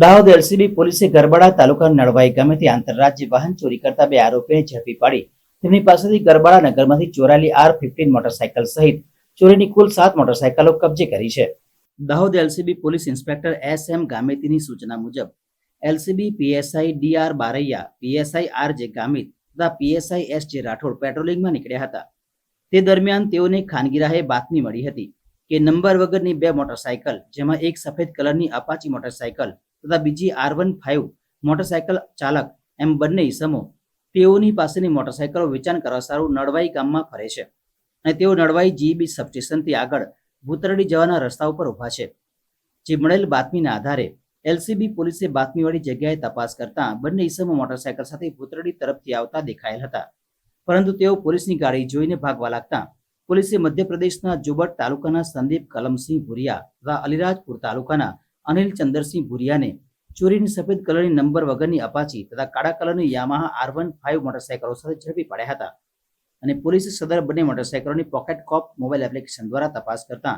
Dahod LCB પોલીસે ગરબાડા તાલુકાના નળવાઈ ગામેથી આંતરરાજ્ય વાહન ચોરી કરતા બે આરોપીને ઝડપી પાડી તેમની પાસેથી ગરબાડા નગરમાંથી ચોરાયેલી R15 મોટરસાયકલ સહિત ચોરીની કુલ 7 મોટરસાયકલો કબજે કરી છે. Dahod LCB police inspector SM ગામેતીની સૂચના મુજબ LCB PSI DR Baraiya, PSI RJ Gamit તથા પીએસઆઈ SJ રાઠોડ પેટ્રોલિંગમાં નીકળ્યા હતા. તે દરમિયાન તેઓને ખાનગી રાહે બાતમી મળી હતી કે નંબર વગરની બે મોટરસાયકલ, જેમાં એક સફેદ કલરની અપાચી મોટરસાયકલ તથા બીજી R15 મોટરસાયકલ ચાલક એમ બંને ઈસમો તેઓની પાસેની મોટરસાયકલો વેચાણ કરવા સારું નળવાઈ ગામમાં ફરે છે અને તેઓ નળવાઈ GEB સબસ્ટેશનથી આગળ ભૂતરડી જવાના રસ્તા ઉપર ઊભા છે. જે મળેલ બાતમીના આધારે એલસીબી પોલીસે બાતમીવાળી જગ્યાએ તપાસ કરતા બંને ઈસમો મોટરસાયકલ સાથે ભૂતરડી તરફથી આવતા દેખાયેલ હતા, પરંતુ તેઓ પોલીસની ગાડી જોઈને ભાગવા લાગતા પોલીસે મધ્યપ્રદેશના જોબટ તાલુકાના સંદીપ કલમસિંહ ભુરિયા તથા અલીરાજપુર તાલુકાના અનિલ ચંદરસિંહ ભુરિયાને ચોરીની સફેદ કલરની નંબર વગરની અપાચી તથા કાળા કલરની યામાહા R15 મોટરસાયકલો સાથે ઝડપી પાડ્યા હતા અને પોલીસે સદર બંને મોટરસાયકલોની પોકેટ કોપ મોબાઈલ એપ્લિકેશન દ્વારા તપાસ કરતા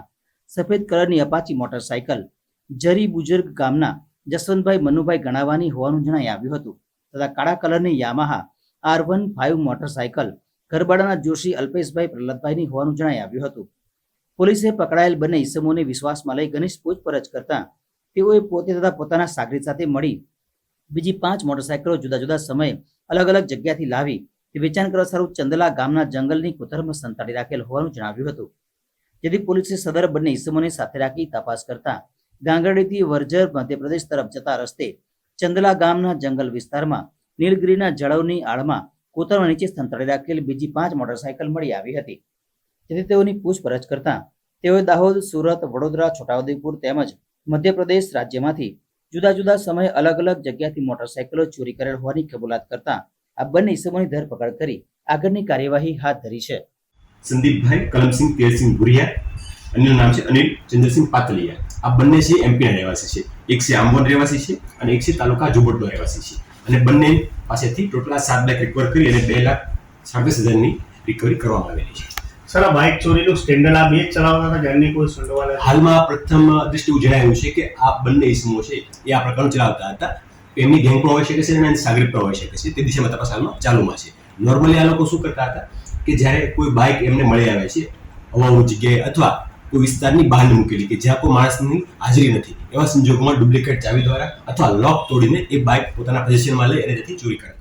સફેદ કલરની અપાચી મોટરસાયકલ જરી બુજુર્ગ ગામના જસવંતભાઈ મનુભાઈ ગણાવાની હોવાનું જણાઈ આવ્યું હતું તથા કાળા કલરની યામાહા R15 મોટરસાયકલ ગરબાડાના જોશી અલ્પેશભાઈ પ્રહલાદભાઈની હોવાનું જણાઈ આવ્યું હતું. પોલીસે પકડાયેલ બંને ઈસમોને વિશ્વાસમાં લઈ ઘનિષ્ઠ પૂછપરછ કરતા તેઓએ પોતે તથા પોતાના સાગરીત સાથે મળી બીજી 5 મોટરસાયકલો જુદા જુદા સમયે અલગ અલગ જગ્યાથી લાવી તે વેચાણ કરવા સારું ચંદલા ગામના જંગલની કોતરમાં સંતાડી રાખેલ હોવાનું જણાવ્યું હતું. જેથી પોલીસે સદર બંને ઈસમોને સાથે રાખી તપાસ કરતા ગાંગરડીથી વર્જર મધ્યપ્રદેશ તરફ જતા રસ્તે ચંદલા ગામના જંગલ વિસ્તારમાં નીલગિરીના જળવની આડમાં કોતરમાં નીચે સંતાડી રાખેલ બીજી 5 મોટરસાયકલ મળી આવી હતી. જેથી તેઓની પૂછપરછ કરતા તેઓએ દાહોદ, સુરત, વડોદરા, છોટાઉદેપુર તેમજ મધ્યપ્રદેશ રાજ્યમાંથી જુદા જુદા સમયે અલગ અલગ જગ્યાથી મોટરસાયકલો ચોરી કરેલ હોવાની કબૂલાત કરતા આ બંને ઈસમોની ધરપકડ કરી આગળની કાર્યવાહી હાથ ધરી છે. સંદીપભાઈ કલમસિંહ તેરસિંહ ભુરિયા, અન્યનું નામ છે અનિલ ચંદ્રસિંહ પાતલિયા. આ બંને છે એમપીના રહેવાસી છે. એક છે આંબોન રહેવાસી છે અને એક છે તાલુકા જોબટનો રહેવાસી છે અને બંને પાસેથી ટોટલ 7 લાખ રિકવર કરી અને 2,37,000ની રિકવરી કરવામાં આવેલી છે. સર, આ બાઇક ચોરીનું સ્કેન્ડલ આ બે જ ચલાવતા હતા, ઘરની કોઈ સંડોવાયેલા? હાલમાં પ્રથમ દ્રષ્ટિએ એવું જણાવ્યું છે કે આ બંને ઇસમો છે એ આ પ્રકારનું ચલાવતા હતા. એમની ગેંગ પણ હોઈ શકે છે અને સાગરીત પણ હોઈ શકે છે. તે દિશામાં તપાસ હાલમાં ચાલુમાં છે. નોર્મલી આ લોકો શું કરતા હતા કે જ્યારે કોઈ બાઇક એમને મળી આવે છે અવાવરૂ જગ્યાએ અથવા કોઈ વિસ્તારની બહાર મૂકેલી કે જ્યાં કોઈ માણસની હાજરી નથી, એવા સંજોગોમાં ડુપ્લિકેટ ચાવી દ્વારા અથવા લોક તોડીને એ બાઇક પોતાના પોઝિશનમાં લઈ અને તેથી ચોરી કરતા.